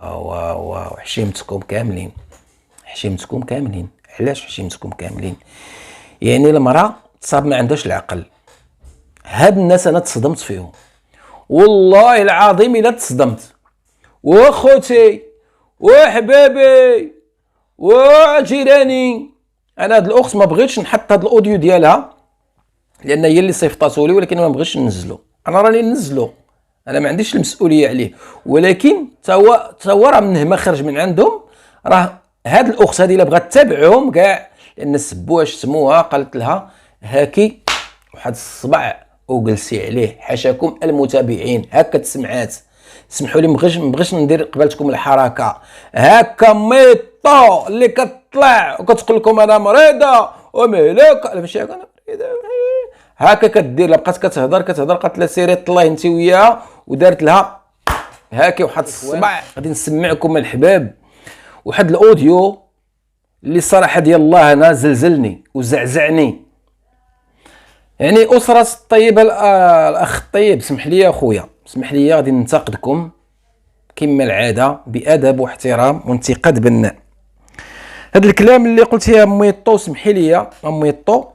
واو حشيمتكم كاملين، حشيمتكم كاملين. علاش حشيمتكم كاملين؟ يعني المراه تصاب ما عندهاش العقل. هاد الناس انا تصدمت فيهم والله العظيم، الا تصدمت. واخوتي وحبابي وجيراني، انا هاد الاخت ما بغيتش نحط هاد الاوديو ديالها لان هي اللي صيفطاتو لي، ولكن ما بغيتش ننزلو. انا راني ننزلو، انا ما عنديش المسؤوليه عليه، ولكن تا هو راه منه ما خرج من عندهم. راه هاد الاخت هذه الا بغات تتابعهم كاع، لان سبوها شتموها، قالت لها هاكي واحد الصبع وجلسي عليه. حاشاكم المتابعين، هكا تسمعات. سمحوا لي، مبغيش ندير قبلتكم الحركه هكا ميطو اللي كتطلع وكتقول لكم انا مريضه ومهلكه. لا ماشي هكا انا مريضه هكا كدير. بقات كتهضر قالت لها سيري طلعي انت وياها، ودارت لها هاكي واحد الصبع. غادي نسمعكم الحباب واحد الاوديو اللي الصراحه ديال الله انا زلزلني وزعزعني. يعني اسره الطيبه، الاخ الطيب، سمح لي اخويا، سمح لي، غادي ننتقدكم كما العاده بادب واحترام وانتقاد بناء. هذا الكلام اللي قلت يا ميطو، سمحي لي ميطو،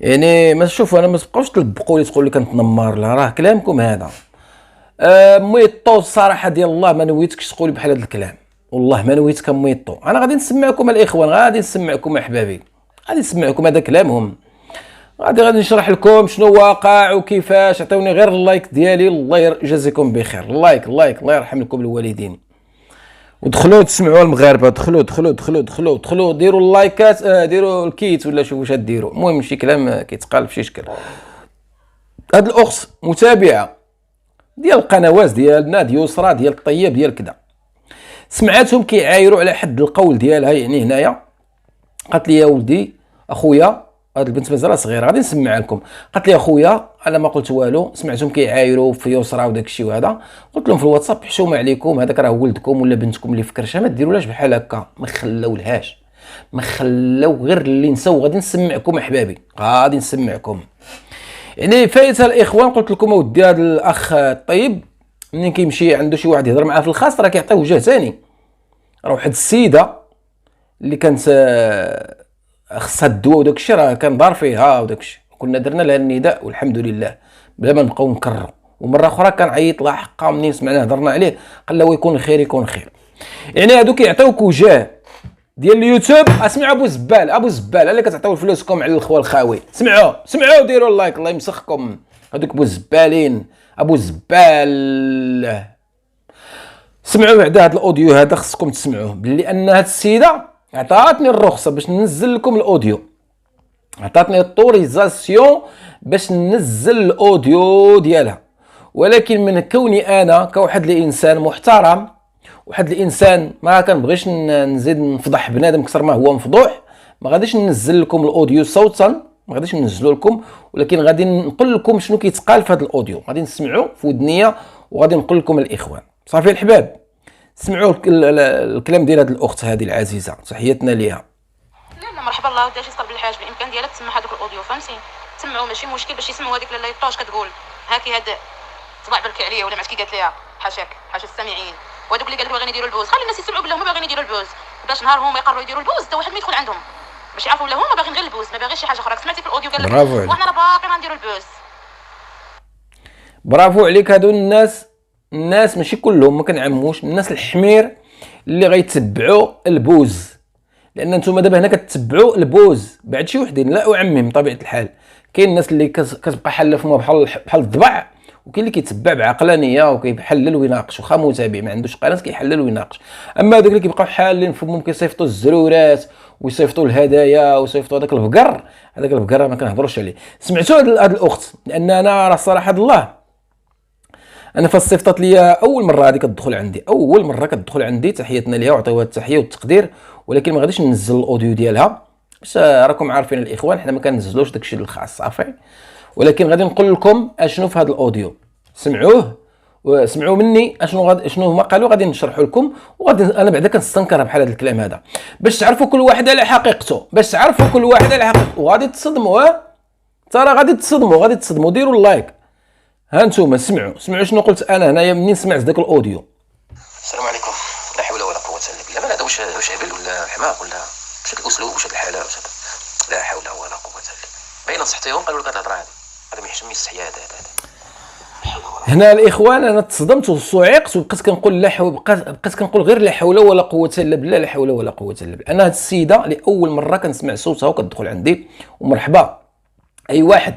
يعني ما شوف انا ما تبقاوش تلبقوا لي تقول لي كنتنمر لها، راه كلامكم هذا. ميطو الصراحه ديال الله ما نويتكش تقولي بحال هذا الكلام، والله ما نويتك ميطو. انا غادي نسمعكم الاخوان، غادي نسمعكم احبابي، غادي نسمعكم هذا كلامهم، غادي نشرح لكم شنو واقع وكيفاش. عطيوني غير اللايك ديالي، الله يجازيكم بخير. اللايك الله يرحم لكم الوالدين. ودخلوا تسمعوا المغاربه، دخلوا ديروا اللايكات، ديروا الكيت ولا شوفوا واش ديروا. المهم شي كلام كيتقال بشي شكل. هاد الاخت متابعه ديال القنوات ديالنا، ديال يسرى، ديال الطيب، ديال كذا، سمعتهم كيعايروا على حد القول ديالها. يعني هنايا قالت لي يا ولدي اخويا، هاد البنت مازال صغيره، غادي نسمع لكم. قالت لي اخويا انا ما قلت والو، سمعتهم كيعايروا في يسرى وداك الشيء وهذا. قلت لهم في الواتساب حشومه عليكم، هذاك راه ولدكم ولا بنتكم اللي فكرشها، ما ديرولاش بحال هكا، ما خلوولهاش، ما خلو غير اللي نساو. غادي نسمعكم احبابي، غادي نسمعكم. يعني فايته الاخوان، قلت لكم اودي هذا الاخ الطيب منين كيمشي عنده شي واحد يهضر معاه في الخاص راه كيعطيه وجه ثاني. راه واحد السيده اللي كانت خصها الدواء وداك الشيء، راه كان دار فيها وداك الشيء، كنا درنا لها النداء والحمد لله بلا ما نبقاو نكرروا. ومره اخرى كان عيط لها حقا منين سمعنا هضرنا عليه، قال له يكون خير يكون خير. يعني هادو كيعطيوك وجه ديال اليوتيوب. اسمعوا ابو زبال اللي كتعطيو فلوسكم على الخوال الخاوي، سمعوا ديروا اللايك، الله يمسخكم هذوك ابو زبالين، ابو زبال. سمعوا بعدا هذا الاوديو هذا، خصكم تسمعوه، باللي ان هاد السيده عطاتني الرخصه باش ننزل لكم الاوديو، عطاتني الطوريزاسيون باش ننزل الاوديو ديالها. ولكن من كوني انا كواحد الانسان محترم، واحد الانسان ما كنبغيش نزيد نفضح بنادم اكثر ما هو مفضوح، ما غاديش ننزل لكم الاوديو صوتا، ما غاديش ننزلو لكم، ولكن غادي نقول لكم شنو كيتقال في هذا الاوديو. غادي نسمعوا في ودنيه وغادي نقول لكم الاخوان. صافي الحباب، سمعوا الكلام ديال هذه الاخت هذه العزيزه، تحياتنا ليها. لا مرحبا الله وداك يصطرب الحاج، بالامكان ديالك تسمع هذوك الاوديو، فهمتي؟ تسمعوا ماشي مشكل باش يسمعوا هذيك لاله يطوش كتقول هاكي هاد طلع بالك عليا ولا معتكي قالت ليها حاشاك حاشا السامعين. وهذوك اللي قالوا باغيين يديروا البوز، خلي الناس يسمعوا بلا هما باغيين يديروا البوز، باش نهار هما يقرروا يديروا البوز حتى واحد ما يدخل عندهم باش يعرفوا ولا هما باغيين غير البوز، ما باغيش شي حاجه اخرى. سمعتي في الاوديو قال لك وحنا راه باقيين نديروا البوز. برافو عليك. هادو الناس ماشي كلهم، ما كنعموش، الناس الحمير اللي غيتبعوا البوز، لان نتوما دابا هنا كتبعوا البوز بعد شي وحدين. لا اعمم بطبيعه الحال، كاين الناس اللي كتبقى حاله فما بحال الضبع، وكاين اللي كيتبع بعقلانيه وكيحلل ويناقش، واخا متابع ما عندوش قناه كيحلل ويناقش. اما هذوك اللي كيبقاو حالين فمهم كيصيفطوا الزرورات ويصيفطوا الهدايا ويصيفطوا هذاك البقر ما كنهضروش عليه. سمعتوا هذه الاخت؟ لان انا راه صراحه الله، انا فصيفطت لي اول مره هذه كتدخل عندي، تحياتنا ليها وعطيوها التحيه والتقدير، ولكن ما غاديش ننزل الاوديو ديالها باش راكم عارفين الاخوان حنا ما كننزلوش داكشي الخاص صافي. ولكن غادي نقول لكم اشنو في هذا الاوديو، سمعوه وسمعوا مني شنو هما قالوا، غادي نشرحوا لكم. وغادي انا بعدا كنستنكر بحال هذا الكلام هذا باش تعرفوا كل واحد على حقيقته، وغادي تصدموا. ترى غادي تصدموا، ديروا اللايك. ها نتوما سمعوا شنو قلت انا هنايا منين سمعت داك الاوديو. واش عبل ولا حماق ولا واش هاد الاسلوب واش هاد الحاله واش هاد لا حول ولا قوه الا بالله. باين نصحتيهم قالوا لك هاد الهضره هذا ما يحشم يستحيا هذا. هنا الاخوان انا تصدمت وصعقت وبقيت كنقول لا حول، بقيت كنقول غير لا حول ولا قوه الا بالله، لا حول ولا قوه الا بالله. انا هاد السيده لاول مره كنسمع صوتها وكتدخل عندي، ومرحبا اي واحد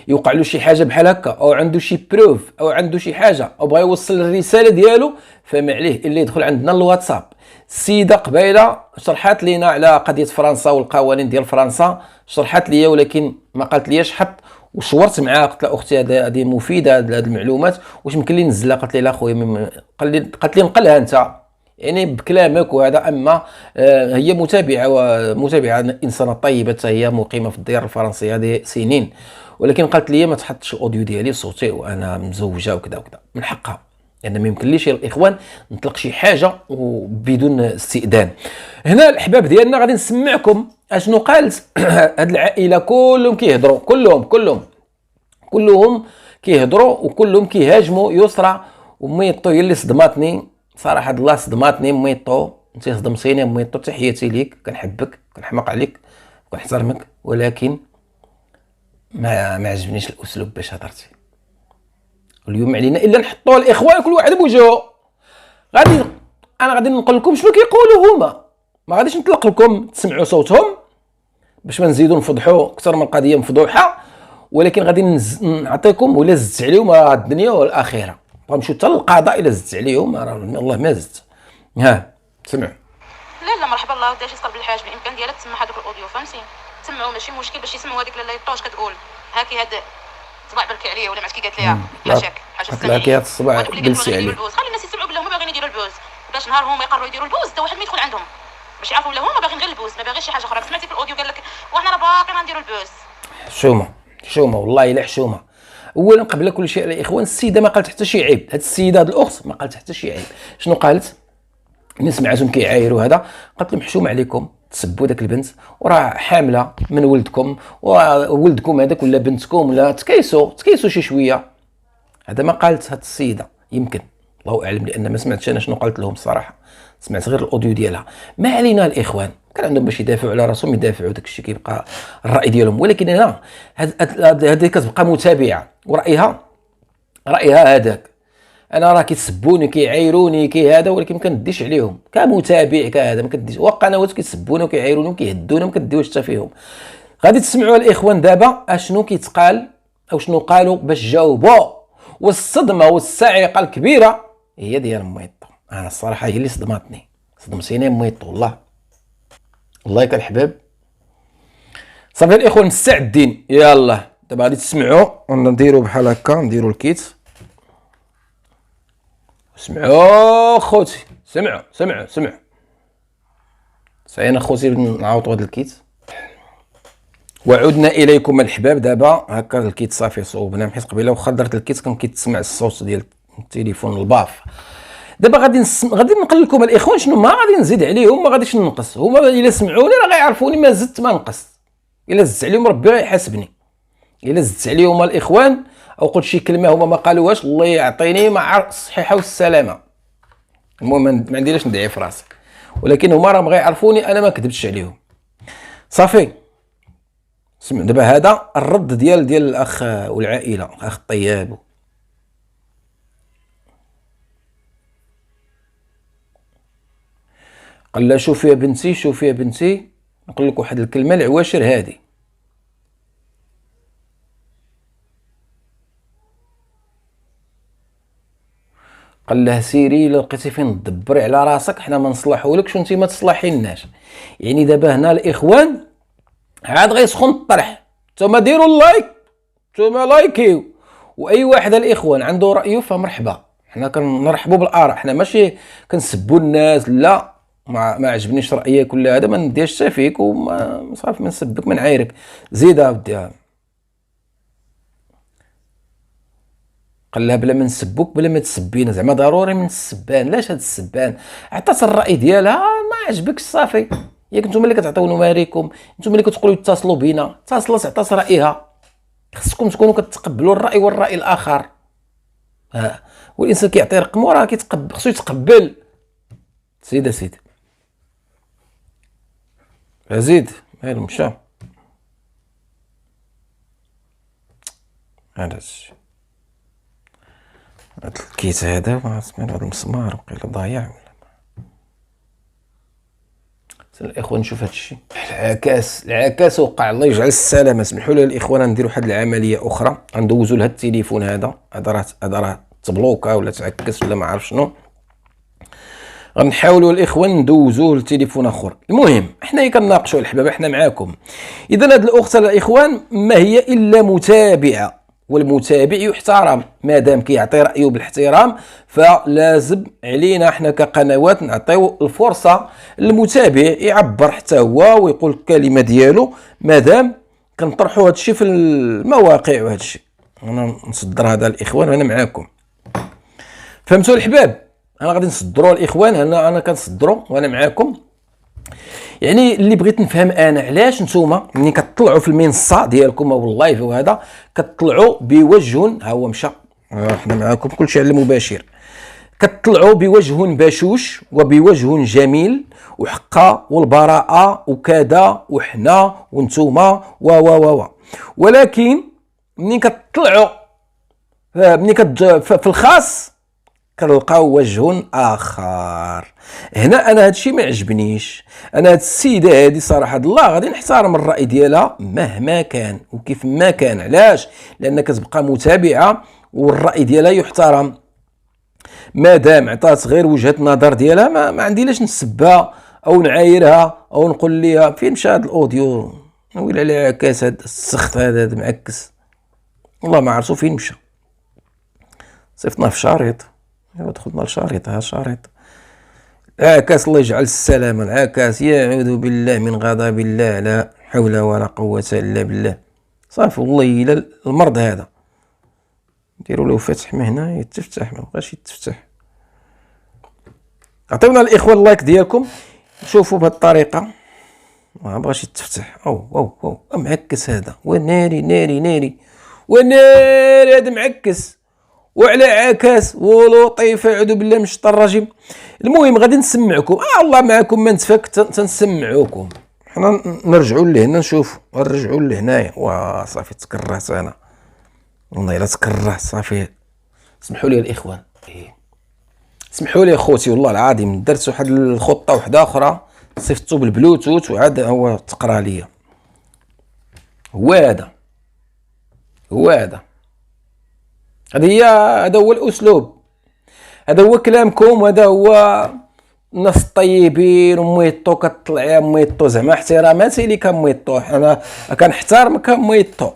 يوقع له شي حاجه بحال هكا او عنده شي بروف او عنده شي حاجه او بغى يوصل الرساله ديالو، فما عليه الا يدخل عندنا الواتساب. السيده قبيله شرحات لينا على قضيه فرنسا والقوانين ديال فرنسا، شرحات ليا ولكن ما قالت ليش حط، وشورت معاها قلت لها اختي هذه مفيده هذه المعلومات، واش يمكن لي ننزلها؟ قالت لي لا خويا، قالت لي نقلها انت يعني بكلامك وهذا. اما هي متابعه انسانه طيبه، حتى هي مقيمه في الديار الفرنسيه هذه سنين، ولكن قالت لي ما تحطش الاوديو ديالي صوتي وانا مزوجه وكذا وكذا. من حقها، لان ما يمكنليش يا الاخوان نطلق شي حاجه وبدون استئذان. هنا الاحباب ديالنا غادي نسمعكم اشنو قالت هاد العائله. كلهم كيهضروا، كلهم كيهضروا وكلهم كيهاجموا يسرى. وميطو هي اللي صدماتني صراحه، الله صدماتني ميطو، انت صدمتيني ميطو. تحياتي ليك، كنحبك، كنحماق عليك، كنحترمك، ولكن ما عجبنيش الاسلوب باش هضرتي. اليوم علينا الا نحطوا الاخوان كل واحد بوجهه. انا غادي نقول لكم شنو كيقولوا هما، ما غاديش نطلق لكم تسمعوا صوتهم باش ما نزيدوا نفضحوا اكثر من القضيه مفضوحه، ولكن غادي نعطيكم ولا زدت عليهم راه الدنيا والاخره. غنمشيو حتى للقضاء الا زدت عليهم، راه الله ما زدت. ها سمعوا. لا مرحبا الله وداك يصطرب الحاج، بالامكان ديالك تسمع هذوك الاوديو فهمتي، تسمعوا ماشي مشكل باش يسمعوا هذيك لاله يطوش كتقول هاكي هاد الصباع بركي عليه ولا معتكي قالت ليها حاشاك حاجه السمعين. هاكي هاد الصباع بلسي عليه. خلي الناس يسمعوا بالله، هما باغيين يديروا البوز باش نهار هما يقرروا يديروا البوز حتى واحد ما يدخل عندهم باش يعرفوا بلا هما باغيين غير البوز، ما باغيش شي حاجه اخرى. سمعتي في الاوديو قال لك وحنا راه باقيين غنديروا البوز. حشومه والله الا حشومه. اولا قبل كل شيء الاخوان، السيده ما قالت حتى شي عيب. هاد السيده هاد الاخت ما قالت حتى شي عيب. شنو قالت؟ ملي سمعتهم كيعايروا هذا، قالت لهم حشوم عليكم تسبوا داك البنت وراه حامله من ولدكم، وولدكم هذاك ولا بنتكم ولا تكيسوا شي شويه. هذا ما قالت هاد السيده، يمكن الله اعلم، لان ما سمعتش انا شنو قالت لهم الصراحه، سمعت غير الاوديو ديالها. ما علينا الاخوان، كان عندهم باش يدافعوا على راسهم يدافعوا، داك الشيء كيبقى الراي ديالهم. ولكن انا هذه كتبقى متابعه ورايها هذاك. انا راه كيتسبوني كيعايروني هذا، ولكن ما كنديش عليهم كمتابع كهذا، ما كنديش. وقنوات كيتسبوني وكيعايروني وكيهدوني، ما كنديوش حتى فيهم. غادي تسمعوا الاخوان دابا اشنو كيتقال او شنو قالوا باش جاوبوا. والصدمه والصاعقه الكبيره هي ديال ميطو. انا الصراحه هي اللي صدمتيني ميطو والله ياك الحباب. صافي الاخوان مستعدين، يلا دابا غادي تسمعوا ونديروا بحال هكا، نديروا الكيت. سمعوا خوتي، سمعوا سعينا خوتي نعاودوا هذا الكيت. وعدنا اليكم الحباب. دابا هكا الكيت صافي صوبنا، حيت قبيله واخا درت الكيت كان كيتسمع الصوت ديال التليفون الباف. دابا غادي نقول لكم الاخوان شنو ما غادي نزيد عليهم، ما غاديش ننقص. هما الا سمعوني راه غيعرفوني ما زدت ما نقص. الا زدت عليهم ربي غيحاسبني. الا زدت عليهم الاخوان او قلت شي كلمه هما ما قالوهاش، الله يعطيني مع الصحيحه والسلامه. المهم ما عنديش ندعي في راسي، ولكن هما راهم غيعرفوني انا ما كذبتش عليهم. صافي سمع دابا هذا الرد ديال الاخ والعائله، الاخ الطياب. قال لها شوفي يا بنتي نقول لك واحد الكلمه العواشر هذه. قال له سيري الا لقيتي فين تدبري على راسك، حنا ما نصلحولكش وانت ما تصلحيناش. يعني دابا هنا الاخوان عاد غيسخن الطرح. نتوما ديروا اللايك، نتوما لايكيو، واي واحد الاخوان عنده رايه فمرحبا. حنا كنرحبوا بالاراء، حنا ماشي كنسبوا الناس، لا ما عجبنيش رايك ولا هذا ما نديرش حتى فيك، وما صافي ما نسبك ما نعايرك. زيد اودي. قال لها بلا ما نسبوك بلا ما تسبينا، زعما ضروري من السبان. لاش هاد السبان؟ عطات الراي ديالها ما عجبكش صافي. ياك نتوما اللي كتعطيو نماريكم، نتوما اللي كتقولوا اتصلوا بينا، اتصلت عطات رايها. خصكم تكونوا كتقبلوا الراي والراي الاخر. والانسان كيعطي رقمه راه كيتقبل، خصو يتقبل. سيدي زيد مالو مشى. هذا الشيء، هاد الكيت هذا ما عرفت مالو، هاد المسمار وقيلا ضايع ولا. الاخوان نشوف هاد الشيء، العكاس وقع، الله يجعل السلامه. اسمحوا لي الاخوان نديروا واحد العمليه اخرى، غندوزوا لهاد التليفون هذا راه تبلوكا ولا تعكس ولا ما عرف شنو. غنحاولوا الاخوان ندوزوه لتليفون اخر. المهم حنا كنناقشوا الحباب، حنا معاكم. اذا هاد الاخت الاخوان ما هي الا متابعه، والمتابع يحترم مادام كيعطي رايه بالاحترام، فلازم علينا حنا كقنوات نعطيو الفرصه للمتابع يعبر حتى هو ويقول الكلمه ديالو، مادام كنطرحوا هذا الشيء في المواقع وهذا الشيء. انا نصدر هذا الاخوان وانا معاكم، فهمتوا الحباب؟ انا غادي نصدروا الاخوان، انا كنصدروا وانا معاكم. يعني اللي بغيت نفهم انا، علاش نتوما ملي كتطلعوا في المنصه ديالكم او اللايف وهذا كتطلعوا بوجه، ها هو مشى، احنا معاكم كلشي على المباشر، كتطلعوا بوجه بشوش وبوجه جميل وحقا والبراءه وكذا وحنا وانتوما و ولكن ملي كتطلعوا في الخاص كنلقاو وجه اخر. هنا انا هادشي ما عجبنيش. انا هاد السيده هادي صراحه الله غادي نحترم الراي ديالها مهما كان وكيف ما كان. علاش؟ لان كتبقى متابعه والراي ديالها يحترم، مادام عطات غير وجهه نظر ديالها ما عندي لاش نسبها او نعايرها او نقول ليها فين مشى هاد الاوديو، ويلي على عكاس هاد السخط هذا معكس، والله ما عرفتو فين مشى. صيفطناه في شريط، دخلنا لشريط، ها شريط عكاس الله يجعل السلامة. العكاس يعوذ بالله من غضب الله، لا حول ولا قوة إلا بالله. صافي والله إلا المرض هذا ديروا له فتح من هنا يتفتح، ما بغاش يتفتح. عطيونا الإخوة اللايك ديالكم شوفوا بهذه الطريقة، ما بغاش يتفتح. أو معكس هذا، وناري ناري ناري وناري هذا معكس وعلى عكاس ولطيف، اعوذ بالله من الشيطان الرجيم. المهم غادي نسمعكم، الله معكم ما نتفك تنسمعوكم. حنا نرجعوا لهنا نشوفوا، نرجعوا لهنايا. صافي تكرهت انا والله الا تكرهت صافي. اسمحوا لي الاخوان، اسمحوا لي اخوتي والله العظيم، درت واحد الخطه واحده اخرى صيفطتو بالبلوتوث وعاد هو تقرا ليا. هذا هذا هو الاسلوب، هذا هو كلامكم، وهذا هو الناس الطيبين. وميطو كطلع يا ميطو، زعما احتراماتي ليك ميطو، انا كنحترمك ميطو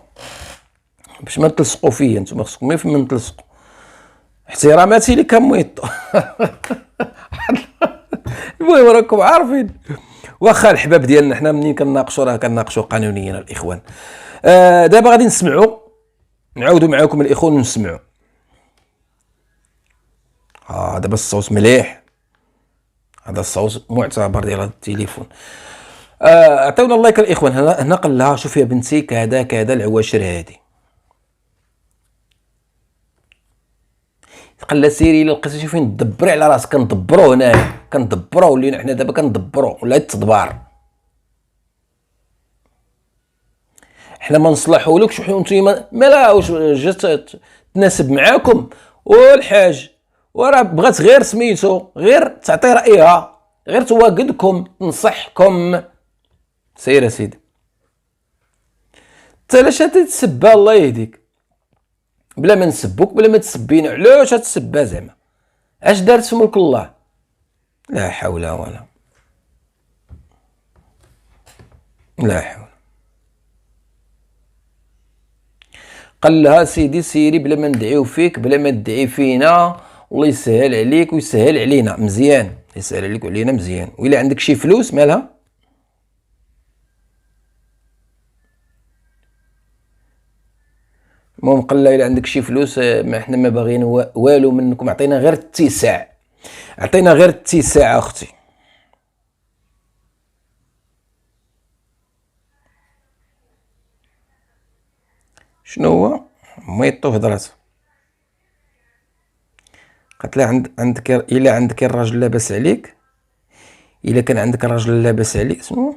باش ما تلصقوا فيا. نتوما خصكم من تلصقوا، احتراماتي ليك ميطو. المهم راكم عارفين، واخا الحباب ديالنا حنا منين كنناقشوا راه كنناقشوا قانونيا الاخوان. دابا غادي نسمعوا، نعاودوا معكم الاخوان ونسمعوا. دابا الصوت مليح، هذا الصوت معتبر ديال هذا التليفون. عطيونا اللايك الاخوان. هنا قال لها شوفي يا بنتي كذا العواشر هادي، قال لها سيري الا لقيتي شوفي ندبري على راسك. كندبروا هنايا، كندبروا ولينا حنا دابا كندبروا، ولا التدبار حنا ما نصلحولكش وانتوما مالا واش جات تناسب معاكم. والحاج وراه بغات غير سميتو، غير تعطي رايها، غير تواجدكم تنصحكم. سير يا سيدي، انت علاش تتسبى؟ الله يهديك، بلا ما نسبوك بلا ما تسبينا. علاش تتسبى زعما؟ اش دارت في ملك الله؟ لا حول لا حول. قال لها سيدي سيري بلا ما ندعيو فيك، بلا ما تدعي فينا، والله يسهل عليك ويسهل علينا. مزيان، يسهل عليك وعلينا مزيان. وإلا عندك شي فلوس مالها؟ المهم قال لها إلا عندك شي فلوس ما حنا ما باغيين والو منكم، عطينا غير اتساع، عطينا غير اتساع اختي. شنو هو؟ ميطو هضرات، قالت لها عندك الا عندك الراجل لاباس عليك، الا كان عندك راجل لاباس عليك. شنو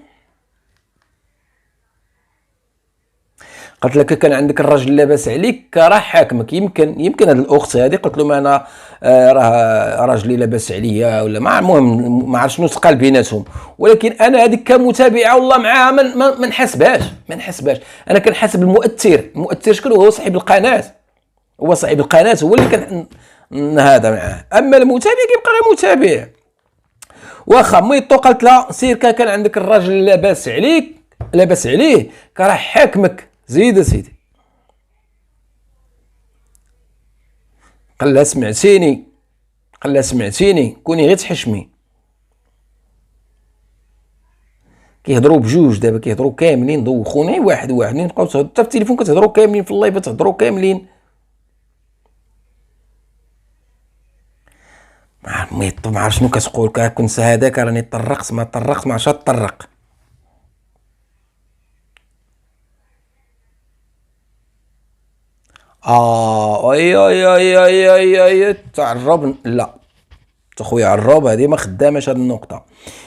قالت لك كان عندك الراجل لاباس عليك راه حاكمك. يمكن هذه الاخت هذه قلت له ما انا راه راجلي لاباس عليا ولا ما المهم ما عرف شنو تقال بيناتهم، ولكن انا هذيك كمتابعه والله معاها ما نحسبهاش. انا كنحاسب المؤثر شكون هو؟ صاحب القناه. هو صاحب القناه هو اللي كان هذا معاه، اما المتابع كيبقى غير متابع. واخا ميطو قالت لها سير كان عندك الراجل لاباس عليه راه حاكمك. زيد سيدي. قال لها سمعتيني كوني غير تحشمي. كيهضروا بجوج دابا، كيهضروا كاملين، دوخوني واحد نبقاو حتى في التليفون كتهضروا كاملين، في اللايف تهضروا كاملين. ميطو ما عرف شنو كتقول، كنت هذاك راني طرقت ما عرفتش طرق. اي تعرب. لا اخويا عرب هذه ما خداماش هذه النقطه.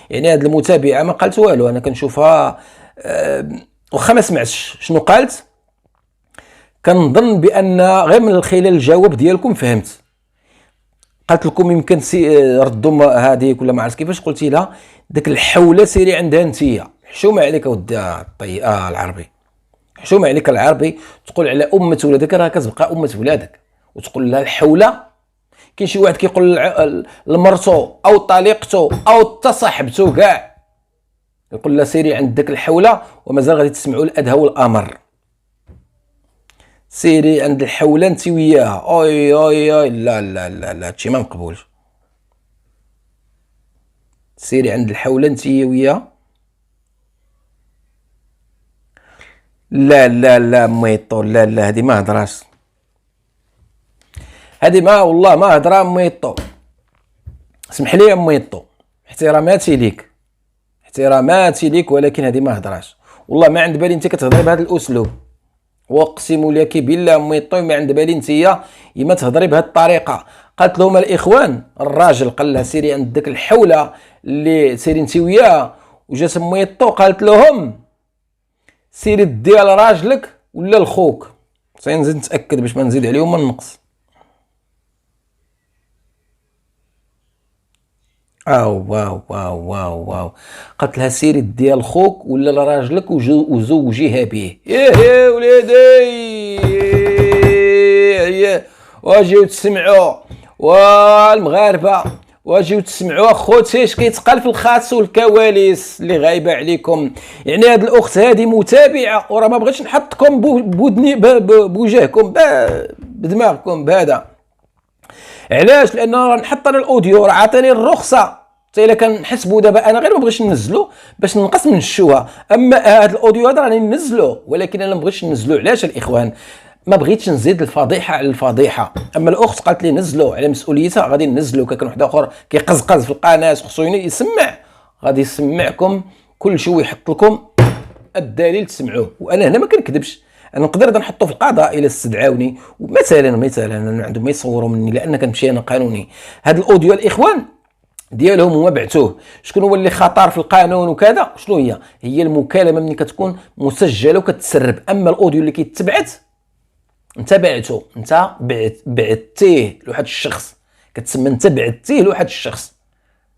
يعني هذه المتابعه ما قالت والو، انا كنشوفها واخا ما سمعتش شنو قالت، كنظن بان غير من خلال الجواب ديالكم فهمت. قالت لكم يمكن ردوا هذيك ولا ما عرفت كيفاش، قلتي لها داك الحوله سيري عندها انتيا. حشومه عليك اودي العربي، حشومه عليك العربي تقول على امه ولادك راه كتبقى امه ولادك، وتقول لها الحوله. كاين شي واحد كيقول لمرتو او طليقته او حتى صاحبته كاع، يقول لها سيري عند داك الحوله ومازال غادي تسمعوا الادهى والامر. سيري عند الحوله انت وياها. اي لا هادشي ما مقبولش. سيري عند الحوله انت وياها. لا ميطو لا هذه ما هضراش، هذه ما والله ما هضره ميطو. اسمح لي يا ميطو، احتراماتي ليك ولكن هذه ما هضراش. والله ما عند بالي انت كتهضري بهذا الاسلوب، واقسم لك بالله ميطو ما عند بالي انت ما تهضري بهذه الطريقه. قالت لهم الاخوان الراجل قال لها سيري عند ديك الحوله اللي سيري انت وياه، وجات ميطو قالت لهم سيري ديال راجلك ولا لخوك. سنزيد نتاكد باش ما نزيد عليهم ما نقص. واو قالت لها سيري ديال خوك ولا لراجلك وزوجيها به. يا وليدي واجيو تسمعوا والمغاربه، واجيو تسمعوا اخوتي اش كيتقال في الخاص والكواليس اللي غايبه عليكم. يعني هاد الاخت هذه متابعه، وراه ما بغيتش نحطكم بودني بوجهكم بدماغكم بهذا. علاش؟ لان راه نحط انا الاوديو، راه عطاني الرخصه حتى الا كنحسبوا دابا انا غير ما بغيتش ننزلو باش ننقص من الشوهه. اما هذا الاوديو هذا راني ننزلو، ولكن انا ما بغيتش ننزلو. علاش الاخوان؟ ما بغيتش نزيد الفضيحه على الفضيحه. اما الاخت قالت لي نزلو على مسؤوليتها، غادي ننزلو. كان واحد اخر كيقزقز في القناه خصو يسمع، غادي يسمعكم كل شيء ويحط لكم الدليل تسمعوه. وانا هنا ما كنكذبش، انا نقدر نحطو في القضاء الى استدعاوني مثلا انا عندهم ما يصوروا مني، لان كنمشي انا قانوني. هذا الاوديو الاخوان ديالهم هما بعثوه. شكون هو اللي خطر في القانون وكذا؟ شنو هي المكالمه ملي كتكون مسجله وكتسرب. اما الاوديو اللي كيتبعت انت بعته، انت بعتيه لواحد الشخص، كتسمى انت بعتيه لواحد الشخص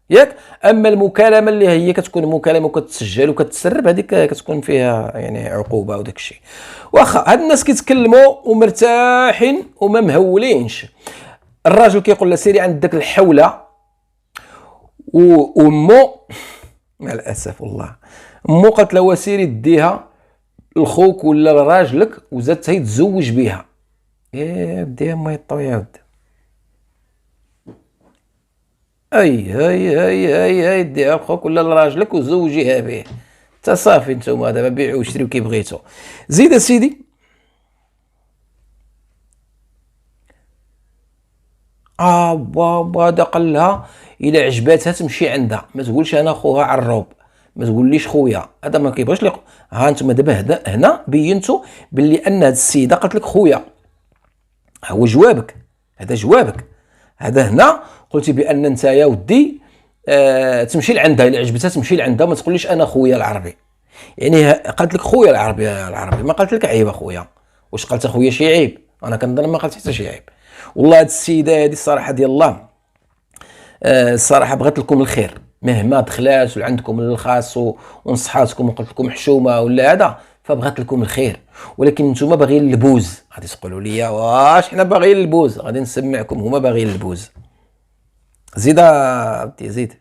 ياك. اما المكالمه اللي هي كتكون مكالمه وكتسجل وكتسرب، هذيك كتكون فيها يعني عقوبه وداك الشيء. واخا هاد الناس كيتكلموا ومرتاحين وما مهولينش. الراجل كيقول له سيري عند داك الحوله، وامو مع الاسف والله امو قالت له سيري ديها لخوك ولا لراجلك وزادت هي تزوج بها. يا بدي ما يطوي يا ود. هاي ديها لخوك ولا لراجلك وزوجيها به. تا صافي نتوما دابا بيعوا وشريو كي بغيتو. زيد سيدي. هذا قال لها الا عجباتها تمشي عندها، ما تقولش انا خوها عروب، ما تقوليش خويا. هذا ما كيبغيش لك. ها انتم دابا هنا بينتوا باللي ان هذه السيده قالت لك خويا. هو جوابك، هذا جوابك. هذا هنا قلتي بان انت يا ودي تمشي لعندها، الا عجبتها تمشي لعندها، ما تقوليش انا خويا العربي. يعني قالت لك خويا العربي ما قالت لك عيب اخويا. واش قالت اخويا شي عيب؟ انا كنظن ما قالت حتى شي عيب. والله هاد السيده هادي الصراحه ديال الله، الصراحه بغات لكم الخير مهما دخلات وعندكم الخاص ونصحاتكم وقلت لكم حشومه ولا هذا، فبغات لكم الخير. ولكن نتوما باغيين البوز. غادي تقولوا لي واش حنا باغيين البوز؟ غادي نسمعكم هما باغيين البوز. زيد بدي زيد.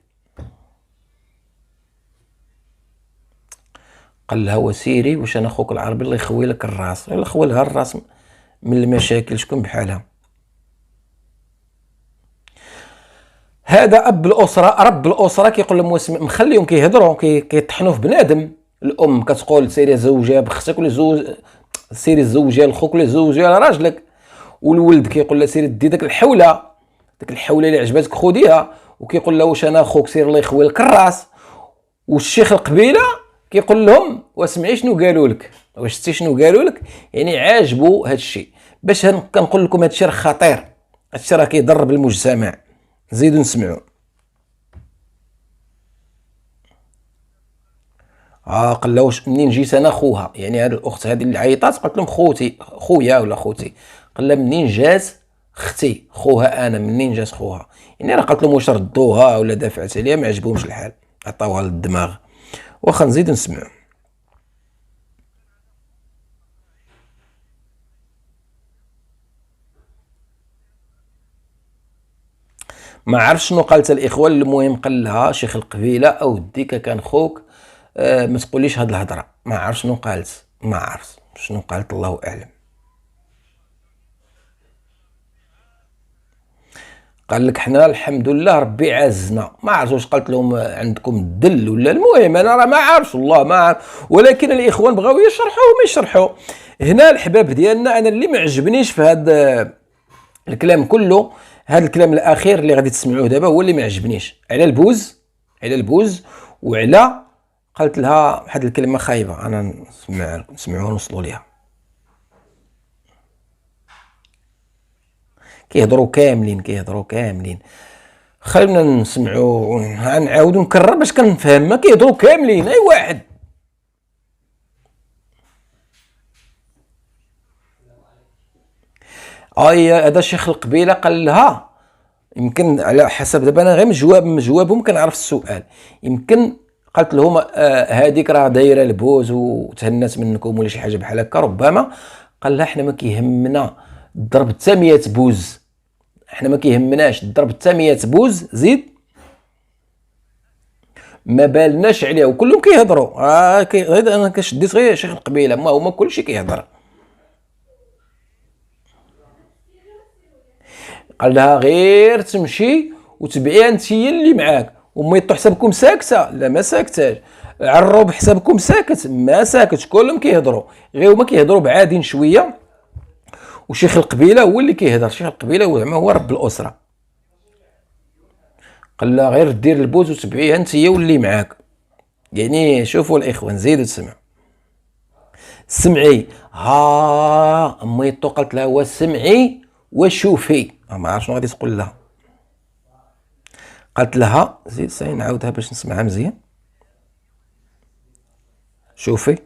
قال لها وسيري واش انا خوك العربي الله يخوي لك الراس. الله يخوي لها الراس من المشاكل، شكون بحالها؟ هذا اب الاسره، رب الاسره كيقول لهم مخليهم كيهضروا كيطحنوا في بنادم. الام كتقول سيري زوجها بختك ولا زوج، سيري زوجها لخوك ولا زوجها لراجلك. والولد كيقول لها سيري دي داك الحوله، داك الحوله اللي عجباتك خديها. وكيقول لها واش انا خوك سير الله يخوي لك الراس. والشيخ القبيله كيقول لهم واسمعي شنو قالوا لك، واش شتي شنو قالوا لك؟ يعني عاجبو هذا الشيء. باش كنقول لكم هذا الشيء راه خطير، هذا الشيء راه كيضرب المجتمع. زيدوا نسمعوا. قال له واش منين جيت انا خوها، يعني هذه الاخت هذه اللي عيطات قالت لهم خوتي خويا ولا خوتي. قال لها منين جات اختي خوها انا، منين جات خوها؟ يعني راه قالت لهم واش ردوها ولا دافعت عليها، ما عجبهمش الحال عطاوها للدماغ. واخا نزيد نسمعوا. ما عرفش شنو قالت الاخوان. المهم قال لها شيخ القبيله اودي كان خوك، ما تقوليش هاد الهضره. ما عرف شنو قالت، ما عرف شنو قالت، الله اعلم. قال لك حنا الحمد لله ربي عزنا. ما عرفت واش قالت لهم عندكم الدل ولا. المهم انا راه ما عارفش والله ما عارف. ولكن الاخوان بغاو يشرحوا وما يشرحوا. هنا الحباب ديالنا انا اللي ما عجبنيش في هذا الكلام كله، هذا الكلام الاخير اللي غادي تسمعوه دابا هو اللي ما عجبنيش. على البوز، على البوز، وعلى قالت لها واحد الكلمه خايبه. انا نسمعها لكم، نسمعوها ونوصلوا ليها. كيهضروا كاملين. خلينا نسمعوا ونعاودوا نكرر باش كنفهم. ما كيهضروا كاملين اي واحد. هذا شيخ القبيله قال لها يمكن على حسب دابا انا غير من جوابهم كنعرف السؤال. يمكن قالت لهم هذيك راه دايره البوز وتهنات منكم ولا شي حاجه بحال هكا ربما. قال لها حنا ما كيهمنا ضرب حتى 100 بوز، احنا ما كيهمناش ضرب حتى 100 بوز. زيد ما بالناش عليها. وكلهم كيهضروا. غير انا كشديت غير شيخ القبيله، ما هما كلشي كيهضر. قال لها غير تمشي وتبعيها انت هي اللي معاك. وميطو حسابكم ساكته؟ لا ما ساكتاش. عروب حسابكم ساكت؟ ما ساكتش. كلهم كيهضروا، غير هما كيهضروا بعادين شويه. وشيخ القبيله هو اللي كيهضر. شيخ القبيله هو رب الاسره. قال لها غير دير البوز وتبعيها انت هي واللي معاك. يعني شوفوا الاخوان زيدوا تسمعوا. سمعي ميطو قالت لها وسمعي وشوفي. ما عرف شنو غادي تقول لها. قالت لها زيد ساي نعاودها باش نسمعها مزيان. شوفي.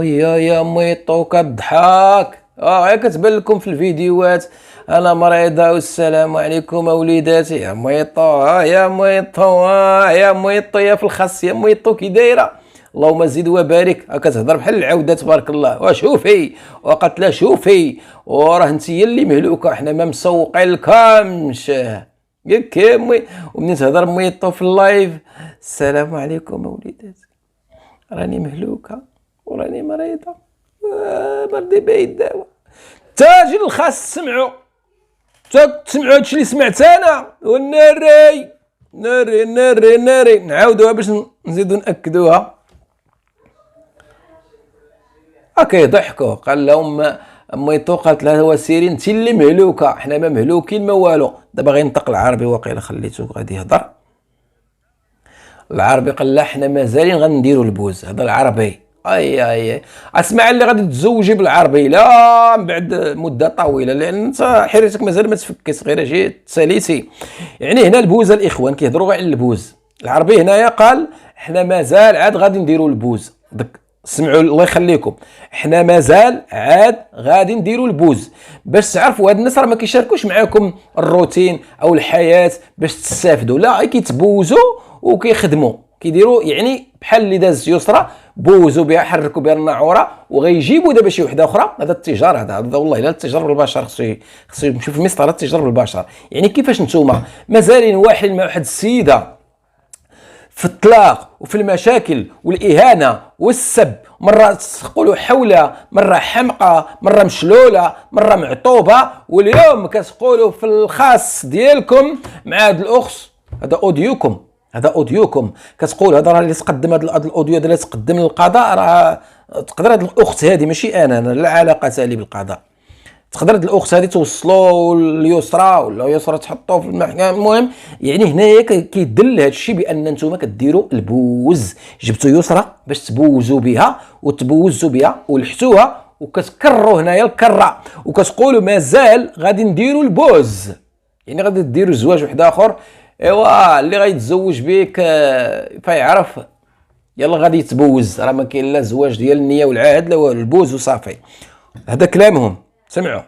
يا ميطو كضحك. غير كتبان لكم في الفيديوهات انا مريضه والسلام عليكم وليداتي. يا ميطو يا ميطو يا ميطو يا في الخاص. يا ميطو كي دايره؟ اللهم زيد وبارك. كتهضر بحال العوده تبارك الله. وشوفي. وقالت لها شوفي وراه انت هي اللي مهلوكه، حنا ما مسوقين لكمش. ياك يا مي. ومنين تهضر ميطو في اللايف السلام عليكم وليداتي راني مهلوكه وراني مريضه بردي باي الدواء. تاجي الخاص تسمعوا هادشي اللي سمعت انا. والناري ناري نعاودوها باش نزيدو ناكدوها. كيضحكوا. قال لهم ميطو قالت لها وسيري انت اللي مهلوكه، حنا ما مهلوكين ما والو. دابا غينطق العربي واقيلا خليتو غادي يهضر العربي. قال لها حنا مازالين غنديروا البوز. هذا العربي. اسمع اللي غادي تزوجي بالعربي لا من بعد مده طويله، لان انت حيرتك مازال ما تفكس، غير جيت تساليتي. يعني هنا البوز الاخوان كيهضروا غير على البوز. العربي هنايا قال حنا مازال عاد غادي نديروا البوز. سمعوا الله يخليكم، حنا مازال عاد غادي نديروا البوز باش تعرفوا هاد الناس راه ما كيشاركوش معاكم الروتين او الحياه باش تستافدوا، لا كيتبوزوا وكيخدموا كيديروا يعني بحال اللي داز يسرى بوزوا بها حركوا بها الناعوره وغيجيبوا دابا شي وحده اخرى. هذا التجار، هذا والله الا التجار بالبشر خصو نمشيو في مصر التجار بالبشر. يعني كيفاش نتوما مازالين واحدين مع واحد السيده في الطلاق وفي المشاكل والاهانه والسب، مره تقولوا حولها، مره حمقى، مره مشلوله، مره معطوبه، واليوم كتقولوا في الخاص ديالكم مع هاد الاخت. هذا اوديوكم كتقول هذا راه اللي تقدم هذا الاوديو هذا اللي تقدم للقضاء، راه تقدر هاد الاخت هذه ماشي انا لا علاقه لي بالقضاء، تقدر هاد الاخت هذه توصلوا لليسرى ولا يسرى تحطوه في المحكمه. المهم يعني هنايا كيدل هذا الشيء بان انتم كديروا البوز، جبتوا يسرى باش تبوزوا بها وتبوزوا بها ولحتوها وكتكرروا هنايا الكره وكتقولوا مازال غادي نديروا البوز، يعني غادي ديروا زواج واحد اخر. ايوا اللي غيتزوج بك فيعرف يلا غادي يتبوز، راه ما كاين لا زواج ديال النيه والعهد لا والو، البوز وصافي. هذا كلامهم سمعوا،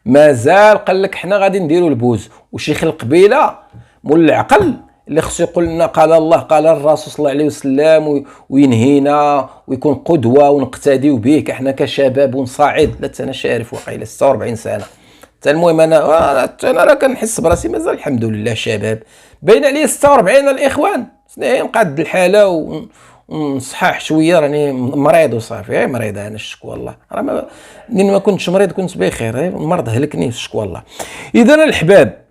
مازال قال لك حنا غادي نديروا البوز. وشيخ القبيله مول العقل اللي خصو يقول لنا قال الله قال الرسول صلى الله عليه وسلم وينهينا ويكون قدوه ونقتديو به احنا كشباب ونصاعد. لا انا شارف واقيلا 46 سنه. المهم انا راه كنحس براسي مازال الحمد لله شباب، باين عليا 46 الاخوان نقاد الحاله ونصحح شويه، راني مريض وصافي. مريض انا الشكوى الله، راه منين ما كنتش مريض كنت بخير، المرض هلكني الشكوى الله. اذا الحباب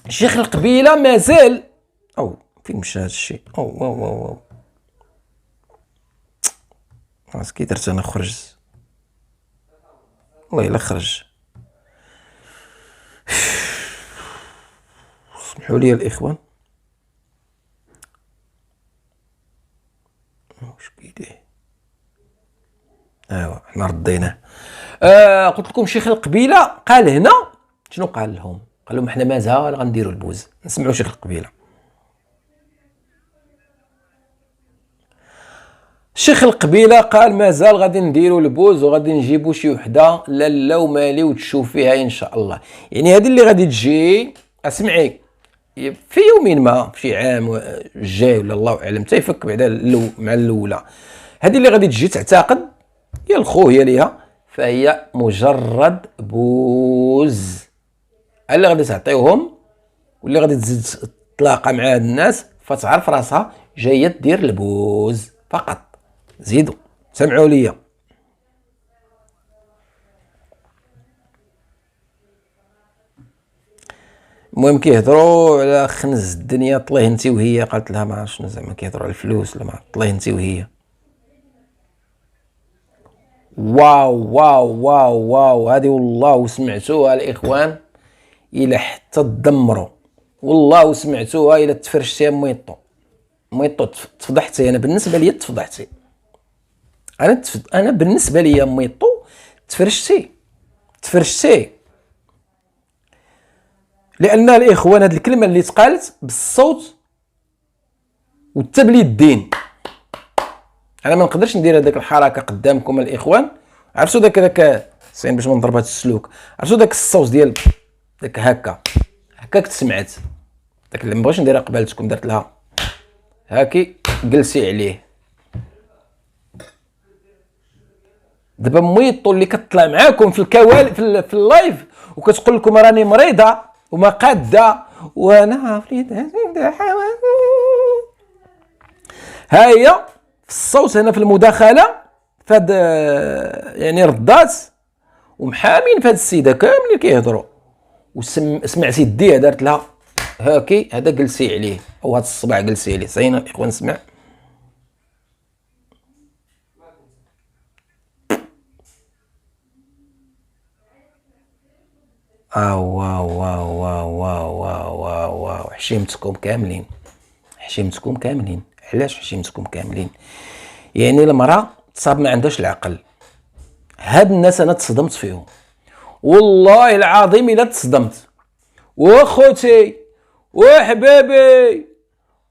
شيخ القبيله مازال او فين مشى هذا الشيء؟ او كي درت انا خرج والله الا خرج. اسمحوا لي الاخوان واش كيدير. ايوا حنا رديناه. قلت لكم شيخ القبيله قال هنا شنو قال لهم؟ قال لهم حنا مازال غنديروا البوز. نسمعوا شيخ القبيله. شيخ القبيله قال مازال غادي نديروا البوز وغادي نجيبوا شي وحده لاله ومالي وتشوف فيها ان شاء الله. يعني هذه اللي غادي تجي اسمعي في يوم ما في شي عام جاي ولا الله اعلم تيفك بعدا مع الاولى، هذه اللي غادي تجي تعتقد يا الخو هي ليها، فهي مجرد بوز. اللي غادي تعطيوهم واللي غادي تزيد تلاقى مع هاد الناس فتعرف راسها جايه دير البوز فقط. زيدوا سمعوا ليا. المهم كيهضروا على خنز الدنيا، طليه انت وهي. قالت لها ما عرفتش شنو زعما كيهضروا على الفلوس ولا ما طليه انت وهي. واو هذه والله سمعتوها الاخوان الى حتى تدمروا، والله سمعتوها الى تفرشتي ميطو تفضحتي. انا بالنسبه لي تفضحتي، انا بالنسبه لي ميطو تفرشتي. لان الاخوان هذه الكلمه اللي تقالت بالصوت والتبليد الدين، انا ما نقدرش ندير هذيك الحركه قدامكم الاخوان. عرفتوا داك سين باش ما نضربها السلوك، عرفتوا داك الصوت ديال داك هكاك تسمعت، داك اللي ما بغيتش نديرها قبالتكم درت لها هاكي جلسي عليه. دابا ميطو اللي كتطلع معاكم في الكوالي في اللايف وكتقول لكم راني مريضه وما قاده وانا فريد ها هي في الصوت هنا في المداخله فهاد يعني ردات ومحامين فهاد السيده كاملين كيهضروا وسمعتي يديها دارت لها هاكي هذا جلسي عليه او هاد الصباع جلسي عليه. صاينا الاخوان نسمع. واو حشيمتكم كاملين. علاش حشيمتكم كاملين؟ يعني المراه تصاب ما عندهاش العقل. هاد الناس انا تصدمت فيهم والله العظيم الا تصدمت. واخوتي وحبابي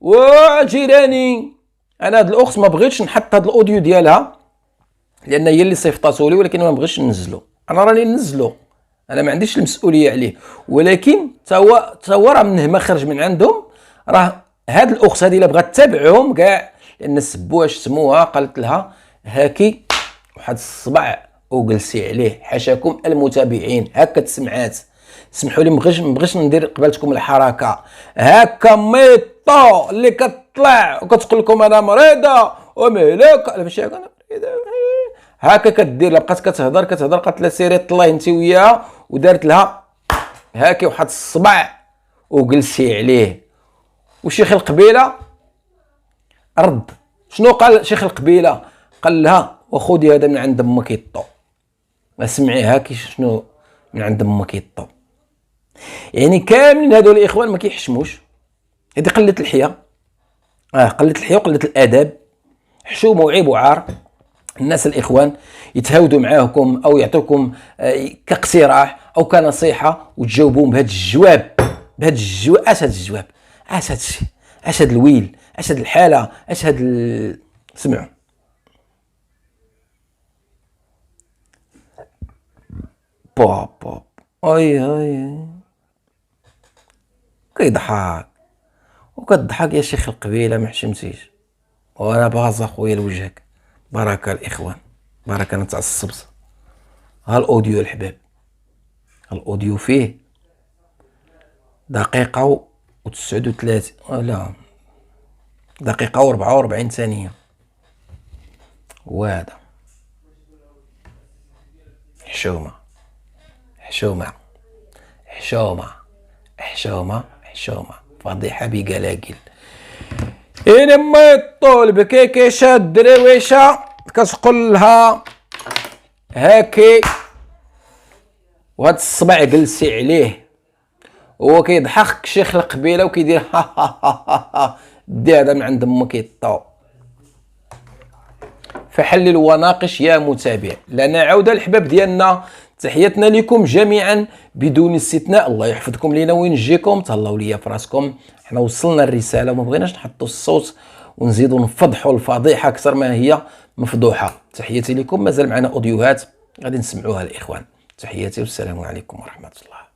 وجيراني. انا هاد الاخت ما بغيتش نحط هاد الاوديو ديالها لان هي اللي صيفطاتو لي، ولكن ما بغيتش ننزلو. انا راني ننزلو، انا ما عنديش المسؤوليه عليه، ولكن تا هو راه منه ما خرج من عندهم. راه هاد الاخت هذه الا بغات تتابعهم كاع، لان سبوها شتموها، قالت لها هاكي واحد الصبع وجلسي عليه. حاشاكم المتابعين، هكا تسمعات. سمحوا لي، مبغيش ندير قبالتكم الحركه هكا ميطو اللي كتطلع وكتقول لكم انا مريضه ومهلك. لا ماشي هكا انا مريضه هكا كدير. لا بقات كتهضر قالت لها سيري طلعي انت وياها، ودارت لها هاكي واحد الصبع وجلسي عليه. وشيخ القبيله رد. شنو قال شيخ القبيله؟ قال لها وخذي هذا من عند امك يطو. اسمعي هاكي شنو من عند امك يطو. يعني كاملين هذول الاخوان ما كيحشموش. هذه قله الحياه، قله الحياه وقله الادب، حشومه وعيب وعار. الناس الاخوان يتهاودوا معاكم او يعطوكم كاقتراح او كنصيحه وتجاوبوهم بهذا الجواب. اش هذا الجواب؟ اش هذا الشيء؟ اش هذا الويل؟ اش هذه الحاله؟ اش هذا سمعوا. بوب اي كيضحك وكتضحك يا شيخ القبيله، ما حشمتيش. وانا باغا خويا لوجهك. بركه الاخوان، بركه نتاع الصبص. ها الاوديو الحباب، الاوديو فيه دقيقه و39 لا دقيقه و44 ثانيه. وهذا حشومه حشومه حشومه حشومه حشومه، فضيحه بقلاقل. ما يطول بكيكيشه الدرويشه كتقول لها هاكي وهاد الصبع جلسي عليه. هو كيضحك شيخ القبيله وكيدير ها ها ها ها دي هذا من عند امك يطو. فحلل وناقش يا متابع. لنا عوده الحباب ديالنا، تحياتنا لكم جميعا بدون استثناء. الله يحفظكم لينا وينجيكم. تهلاو ليا في راسكم. حنا وصلنا الرساله وما بغيناش نحطوا الصوت ونزيدوا نفضحوا الفضيحه اكثر ما هي مفضوحه. تحياتي لكم. مازال معنا اوديوهات غادي نسمعوها الاخوان. تحياتي والسلام عليكم ورحمه الله.